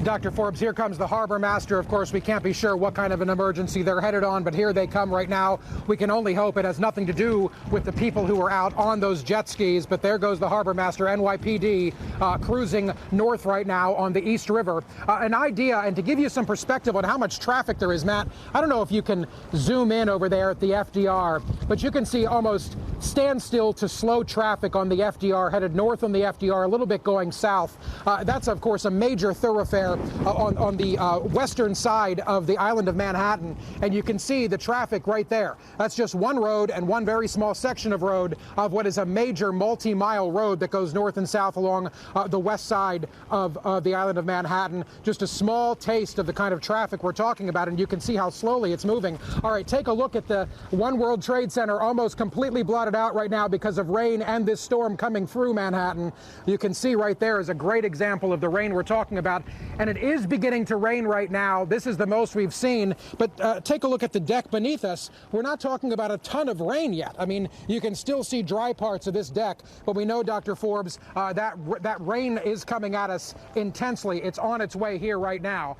Dr. Forbes, here comes the harbor master. Of course, we can't be sure what kind of an emergency they're headed on, but here they come right now. We can only hope it has nothing to do with the people who are out on those jet skis. But there goes the harbor master, NYPD, cruising north right now on the East River. An idea, and to give you some perspective on how much traffic there is, Matt, I don't know if you can zoom in over there at the FDR, but you can see almost standstill to slow traffic on the FDR, headed north on the FDR, a little bit going south. That's, of course, a major thoroughfare on the western side of the island of Manhattan, and you can see the traffic right there. That's just one road and one very small section of road of what is a major multi-mile road that goes north and south along the west side of the island of Manhattan. Just a small taste of the kind of traffic we're talking about, and you can see how slowly it's moving. All right, take a look at the One World Trade Center, almost completely blotted out right now because of rain and this storm coming through Manhattan. You can see right there is a great example of the rain we're talking about. And it is beginning to rain right now. This is the most we've seen. But take a look at the deck beneath us. We're not talking about a ton of rain yet. I mean, you can still see dry parts of this deck. But we know, Dr. Forbes, that rain is coming at us intensely. It's on its way here right now.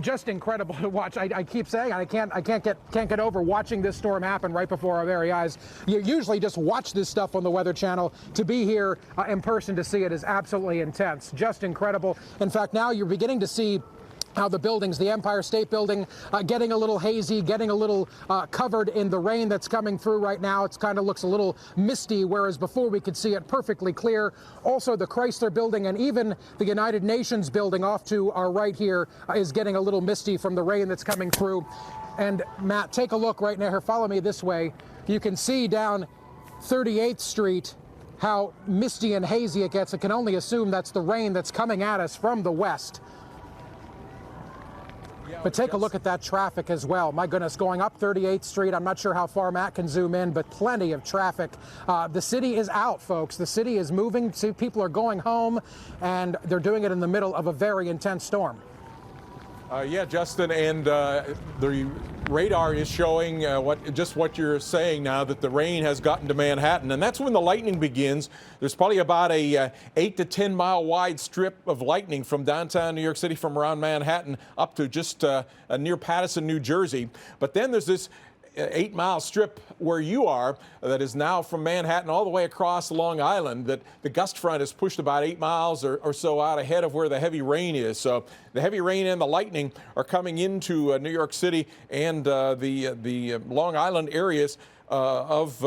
Just incredible to watch. I keep saying I can't get over watching this storm happen right before our very eyes. You usually just watch this stuff on the Weather Channel. To be here in person to see it is absolutely intense. Just incredible. In fact, now you're beginning to see how the buildings, the Empire State Building, getting a little hazy, getting a little covered in the rain that's coming through right now. It kind of looks a little misty, whereas before we could see it perfectly clear. Also, the Chrysler Building and even the United Nations Building off to our right here is getting a little misty from the rain that's coming through. And Matt, take a look right now here. Follow me this way. You can see down 38th Street how misty and hazy it gets. I can only assume that's the rain that's coming at us from the west. But take a look at that traffic as well. My goodness, going up 38th Street. I'm not sure how far Matt can zoom in, but plenty of traffic. The city is out, folks. The city is moving. People are going home, and they're doing it in the middle of a very intense storm. Yeah, Justin, and the radar is showing just what you're saying now, that the rain has gotten to Manhattan, and that's when the lightning begins. There's probably about a 8 to 10 mile wide strip of lightning from downtown New York City, from around Manhattan up to just near Paterson, New Jersey. But then there's this 8-mile strip where you are that is now from Manhattan all the way across Long Island, that the gust front is pushed about 8 miles or so out ahead of where the heavy rain is. So the heavy rain and the lightning are coming into New York City and the Long Island areas of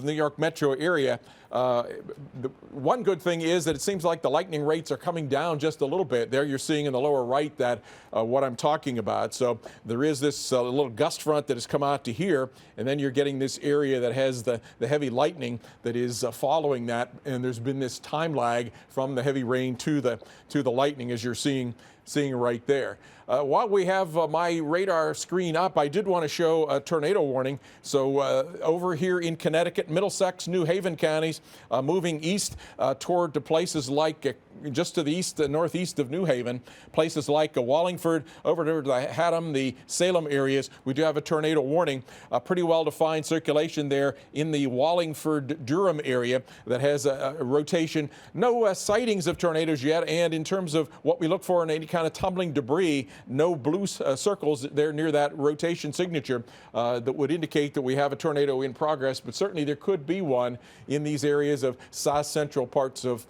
New York metro area. The one good thing is that it seems like the lightning rates are coming down just a little bit. There you're seeing in the lower right that what I'm talking about. So there is this little gust front that has come out to here, and then you're getting this area that has the heavy lightning that is following that, and there's been this time lag from the heavy rain to the lightning, as you're seeing right there. While we have my radar screen up, I did want to show a tornado warning. So over here in Connecticut, Middlesex, New Haven counties, moving east toward to places like just to the east, northeast of New Haven, places like Wallingford, over to the Haddam, the Salem areas. We do have a tornado warning. Pretty well-defined circulation there in the Wallingford-Durham area that has a rotation. No sightings of tornadoes yet, and in terms of what we look for in any kind of tumbling debris, no blue circles there near that rotation signature that would indicate that we have a tornado in progress, but certainly there could be one in these areas of south central parts of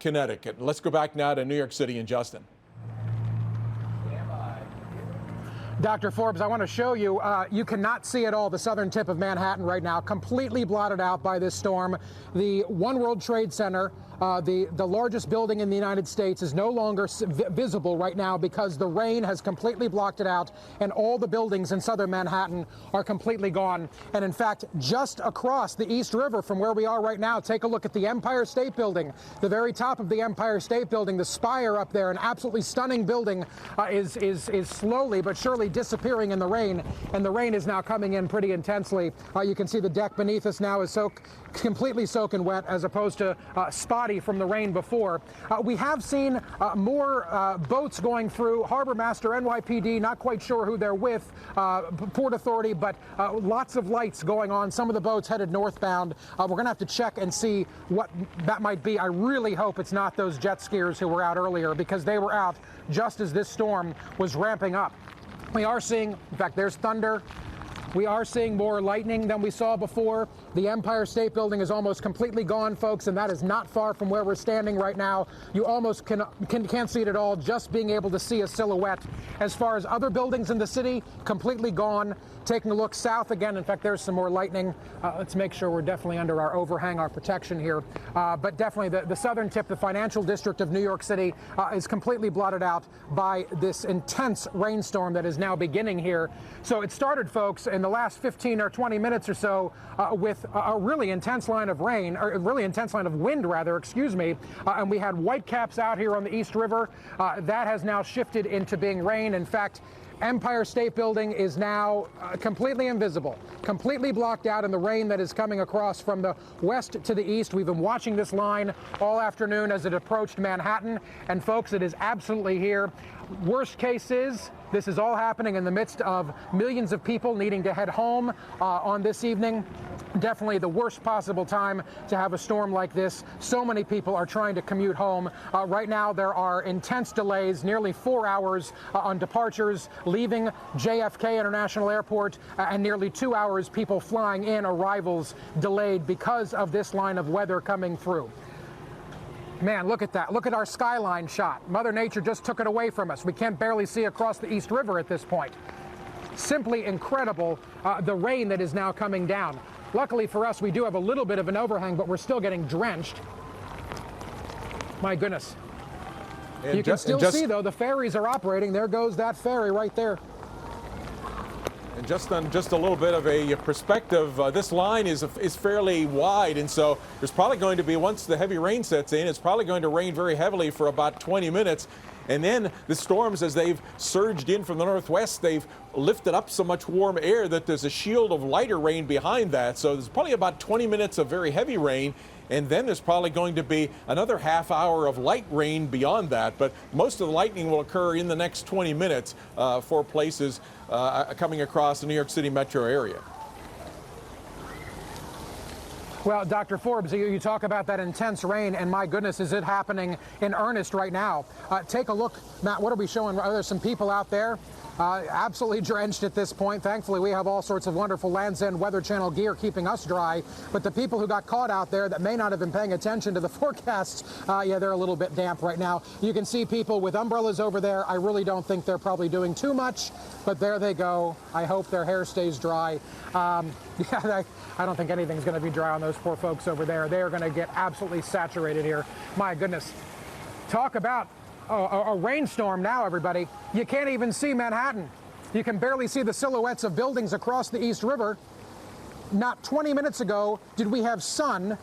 Connecticut. Let's go back now to New York City and Justin. Dr. Forbes, I want to show you, you cannot see at all the southern tip of Manhattan right now, completely blotted out by this storm. The One World Trade Center, the largest building in the United States, is no longer visible right now because the rain has completely blocked it out, and all the buildings in southern Manhattan are completely gone. And in fact, just across the East River from where we are right now, take a look at the Empire State Building. The very top of the Empire State Building, the spire up there, an absolutely stunning building, is slowly but surely disappearing in the rain, and the rain is now coming in pretty intensely. You can see the deck beneath us now is completely soaking wet, as opposed to spotty muddy from the rain before. We have seen more boats going through. Harbor Master, NYPD, not quite sure who they're with, Port Authority, but lots of lights going on. Some of the boats headed northbound. We're going to have to check and see what that might be. I really hope it's not those jet skiers who were out earlier, because they were out just as this storm was ramping up. We are seeing, in fact, there's thunder. We are seeing more lightning than we saw before. The Empire State Building is almost completely gone, folks, and that is not far from where we're standing right now. You almost can't see it at all, just being able to see a silhouette. As far as other buildings in the city, completely gone. Taking a look south again, in fact, there's some more lightning. Let's make sure we're definitely under our overhang, our protection here. But definitely the southern tip, the financial district of New York City, is completely blotted out by this intense rainstorm that is now beginning here. So it started, folks, in the last 15 or 20 minutes or so with a really intense line of rain, or a really intense line of wind, rather, excuse me. And we had whitecaps out here on the East River. That has now shifted into being rain. In fact, Empire State Building is now completely invisible, completely blocked out in the rain that is coming across from the west to the east. We've been watching this line all afternoon as it approached Manhattan. And folks, it is absolutely here. Worst case is this is all happening in the midst of millions of people needing to head home on this evening. Definitely the worst possible time to have a storm like this. So many people are trying to commute home. Right now, there are intense delays, nearly 4 hours on departures leaving JFK International Airport, and nearly 2 hours people flying in, arrivals delayed because of this line of weather coming through. Man, look at that. Look at our skyline shot. Mother Nature just took it away from us. We can't barely see across the East River at this point. Simply incredible, the rain that is now coming down. Luckily for us, we do have a little bit of an overhang, but we're still getting drenched. My goodness. And you can still see, though, the ferries are operating. There goes that ferry right there. And just on just a little bit of a perspective, this line is fairly wide, and so there's probably going to be, once the heavy rain sets in, it's probably going to rain very heavily for about 20 minutes. And then the storms, as they've surged in from the northwest, they've lifted up so much warm air that there's a shield of lighter rain behind that. So there's probably about 20 minutes of very heavy rain, and then there's probably going to be another half hour of light rain beyond that. But most of the lightning will occur in the next 20 minutes for places coming across the New York City metro area. Well, Dr. Forbes, you talk about that intense rain, and my goodness, is it happening in earnest right now? Take a look, Matt, what are we showing? Are there some people out there absolutely drenched at this point? Thankfully, we have all sorts of wonderful Land's End Weather Channel gear keeping us dry, but the people who got caught out there that may not have been paying attention to the forecasts, yeah, they're a little bit damp right now. You can see people with umbrellas over there. I really don't think they're probably doing too much, but there they go. I hope their hair stays dry. Yeah, I don't think anything's going to be dry on those poor folks over there. They are going to get absolutely saturated here. My goodness. Talk about a rainstorm now, everybody. You can't even see Manhattan. You can barely see the silhouettes of buildings across the East River. Not 20 minutes ago did we have sun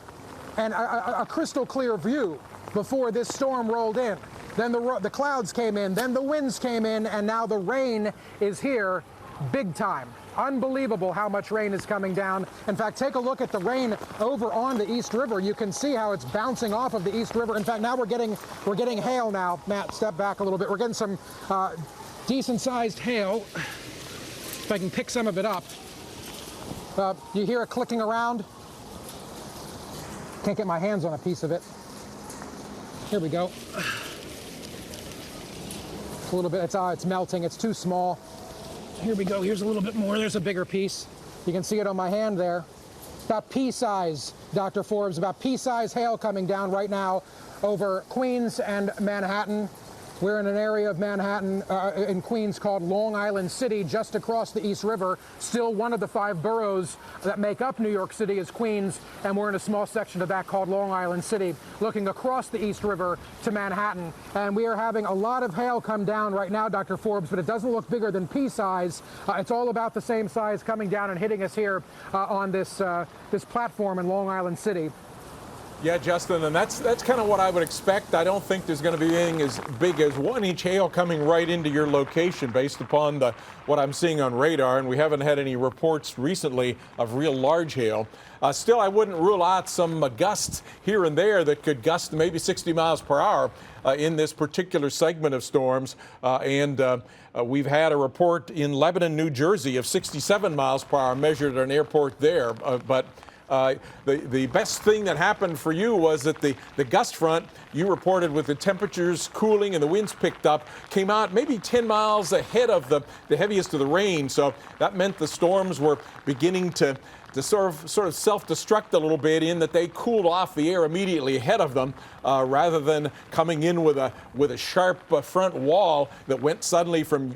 and a crystal clear view before this storm rolled in. Then the clouds came in, then the winds came in, and now the rain is here big time. Unbelievable how much rain is coming down. In fact, take a look at the rain over on the East River. You can see how it's bouncing off of the East River. In fact, now we're getting hail now. Matt, step back a little bit. We're getting some decent-sized hail. If I can pick some of it up. You hear it clicking around? Can't get my hands on a piece of it. Here we go. A little bit. It's melting. It's too small. Here we go. Here's a little bit more. There's a bigger piece. You can see it on my hand there. About pea-size, Dr. Forbes, about pea-size hail coming down right now over Queens and Manhattan. We're in an area of Manhattan, in Queens, called Long Island City, just across the East River. Still one of the 5 boroughs that make up New York City is Queens, and we're in a small section of that called Long Island City, looking across the East River to Manhattan. And we are having a lot of hail come down right now, Dr. Forbes, but it doesn't look bigger than pea size. It's all about the same size coming down and hitting us here on this platform in Long Island City. Yeah, Justin, and that's kind of what I would expect. I don't think there's going to be anything as big as 1-inch hail coming right into your location based upon what I'm seeing on radar, and we haven't had any reports recently of real large hail. Still, I wouldn't rule out some gusts here and there that could gust maybe 60 miles per hour in this particular segment of storms. We've had a report in Lebanon, New Jersey of 67 miles per hour measured at an airport there. The best thing that happened for you was that the gust front you reported, with the temperatures cooling and the winds picked up, came out maybe 10 miles ahead of the heaviest of the rain. So that meant the storms were beginning to sort of self-destruct a little bit, in that they cooled off the air immediately ahead of them, rather than coming in with a sharp front wall that went suddenly from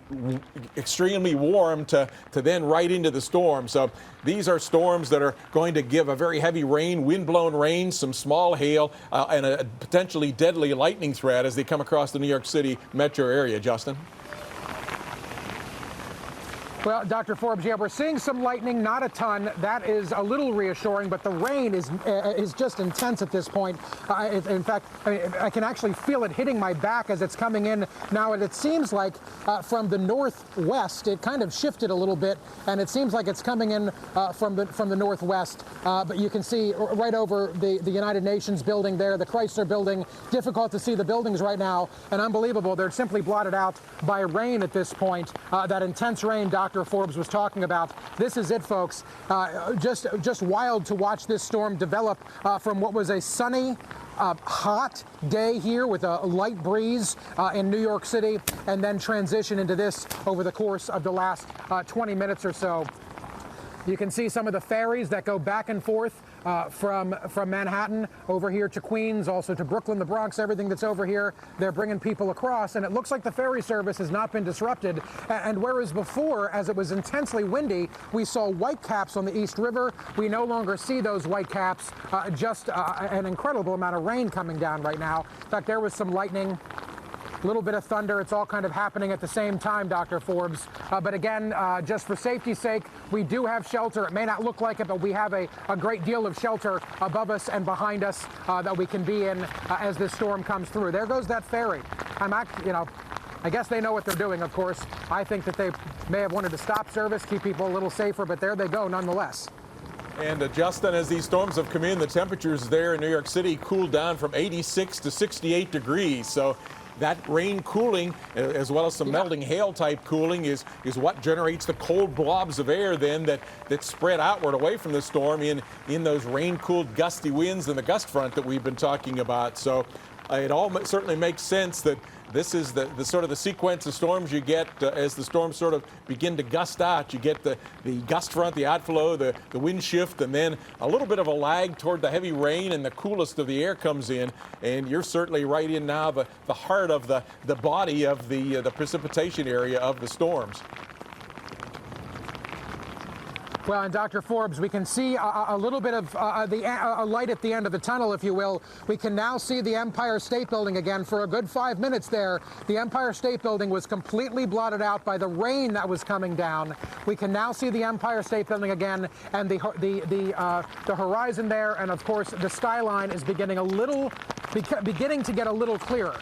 extremely warm to then right into the storm. So these are storms that are going to give a very heavy rain, wind-blown rain, some small hail, and a potentially deadly lightning threat as they come across the New York City metro area. Justin? Well, Dr. Forbes, yeah, we're seeing some lightning, not a ton. That is a little reassuring, but the rain is just intense at this point. In fact, I can actually feel it hitting my back as it's coming in now, and it seems like from the northwest, it kind of shifted a little bit, and it seems like it's coming in from the northwest. But you can see right over the United Nations building there, the Chrysler building. Difficult to see the buildings right now, and unbelievable. They're simply blotted out by rain at this point. That intense rain Dr. Forbes was talking about. This is it, folks. Just wild to watch this storm develop from what was a sunny, hot day here with a light breeze in New York City, and then transition into this over the course of the last 20 minutes or so. You can see some of the ferries that go back and forth from Manhattan over here to Queens, also to Brooklyn, the Bronx, everything that's over here. They're bringing people across, and it looks like the ferry service has not been disrupted. And whereas before, as it was intensely windy, we saw white caps on the East River, we no longer see those white caps, just an incredible amount of rain coming down right now. In fact, there was some lightning, a little bit of thunder. It's all kind of happening at the same time, Dr. Forbes. But again, just for safety's sake, we do have shelter. It may not look like it, but we have a great deal of shelter above us and behind us that we can be in as this storm comes through. There goes that ferry. I guess they know what they're doing, of course. I think that they may have wanted to stop service, keep people a little safer, but there they go nonetheless. And Justin, as these storms have come in, the temperatures there in New York City cooled down from 86 to 68 degrees. So that rain cooling, as well as some melting hail type cooling, is what generates the cold blobs of air then that spread outward away from the storm in those rain-cooled gusty winds and the gust front that we've been talking about. So it all certainly makes sense that this is the sort of the sequence of storms you get as the storms sort of begin to gust out. You get the gust front, the outflow, the wind shift, and then a little bit of a lag toward the heavy rain, and the coolest of the air comes in. And you're certainly right in now the heart of the body of the precipitation area of the storms. Well, and Dr. Forbes, we can see a little bit of a light at the end of the tunnel, if you will. We can now see the Empire State Building again for a good 5 minutes there. The Empire State Building was completely blotted out by the rain that was coming down. We can now see the Empire State Building again, and the horizon there, and of course the skyline is beginning to get a little clearer.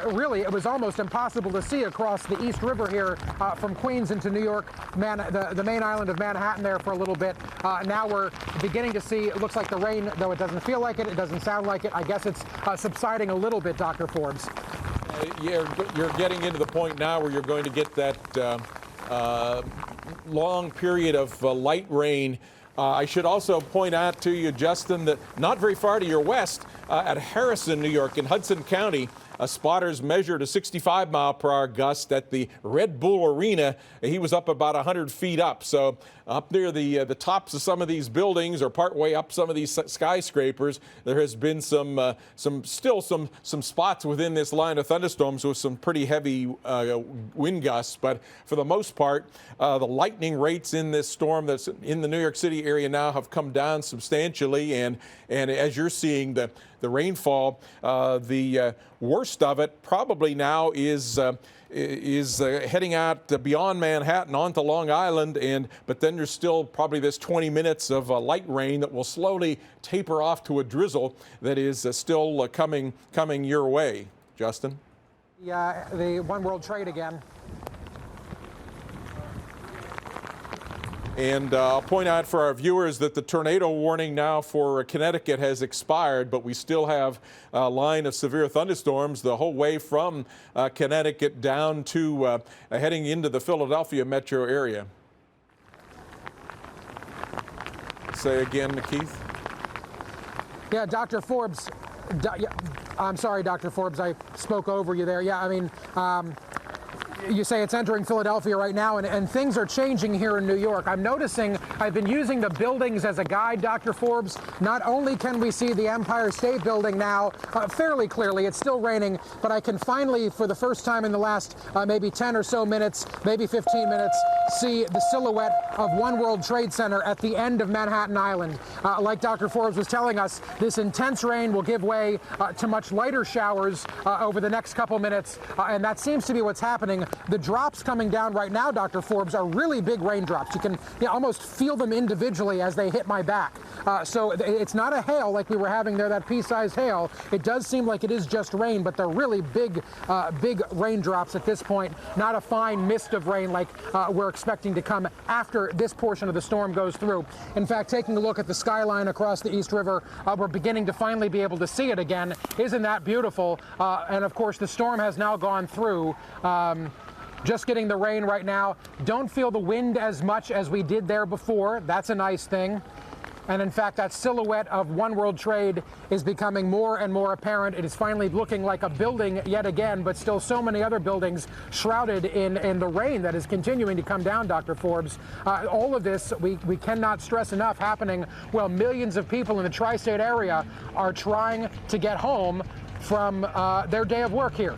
Really, it was almost impossible to see across the East River here from Queens into New York, the main island of Manhattan there for a little bit. Now we're beginning to see, it looks like the rain, though it doesn't feel like it, it doesn't sound like it. I guess it's subsiding a little bit, Dr. Forbes. You're getting into the point now where you're going to get that long period of light rain. I should also point out to you, Justin, that not very far to your west, at Harrison, New York, in Hudson County, spotters measured a 65-mile-per-hour gust at the Red Bull Arena. He was up about 100 feet up. So up near the tops of some of these buildings, or partway up some of these skyscrapers, there has been some spots within this line of thunderstorms with some pretty heavy wind gusts. But for the most part, the lightning rates in this storm that's in the New York City area now have come down substantially. And as you're seeing, the the rainfall. The worst of it probably now is heading out beyond Manhattan onto Long Island, but then there's still probably this 20 minutes of light rain that will slowly taper off to a drizzle that is still coming your way. Justin? Yeah, the One World Trade again. And I'll point out for our viewers that the tornado warning now for Connecticut has expired, but we still have a line of severe thunderstorms the whole way from Connecticut down to heading into the Philadelphia metro area. Say again, Keith. Yeah, Dr. Forbes. I'm sorry, Dr. Forbes, I spoke over you there. Yeah, I mean, you say it's entering Philadelphia right now, and things are changing here in New York. I'm noticing I've been using the buildings as a guide, Dr. Forbes. Not only can we see the Empire State Building now fairly clearly, it's still raining, but I can finally, for the first time in the last maybe 10 or so minutes, maybe 15 minutes, see the silhouette of One World Trade Center at the end of Manhattan Island. Like Dr. Forbes was telling us, this intense rain will give way to much lighter showers over the next couple minutes, and that seems to be what's happening. The drops coming down right now, Dr. Forbes, are really big raindrops. You can almost feel them individually as they hit my back. So it's not a hail like we were having there, that pea-sized hail. It does seem like it is just rain, but they're really big raindrops at this point, not a fine mist of rain like we're expecting to come after this portion of the storm goes through. In fact, taking a look at the skyline across the East River, we're beginning to finally be able to see it again. Isn't that beautiful? And of course, the storm has now gone through. Just getting the rain right now. Don't feel the wind as much as we did there before. That's a nice thing. And in fact, that silhouette of One World Trade is becoming more and more apparent. It is finally looking like a building yet again, but still so many other buildings shrouded in the rain that is continuing to come down, Dr. Forbes. All of this, we cannot stress enough, happening while millions of people in the tri-state area are trying to get home from their day of work here.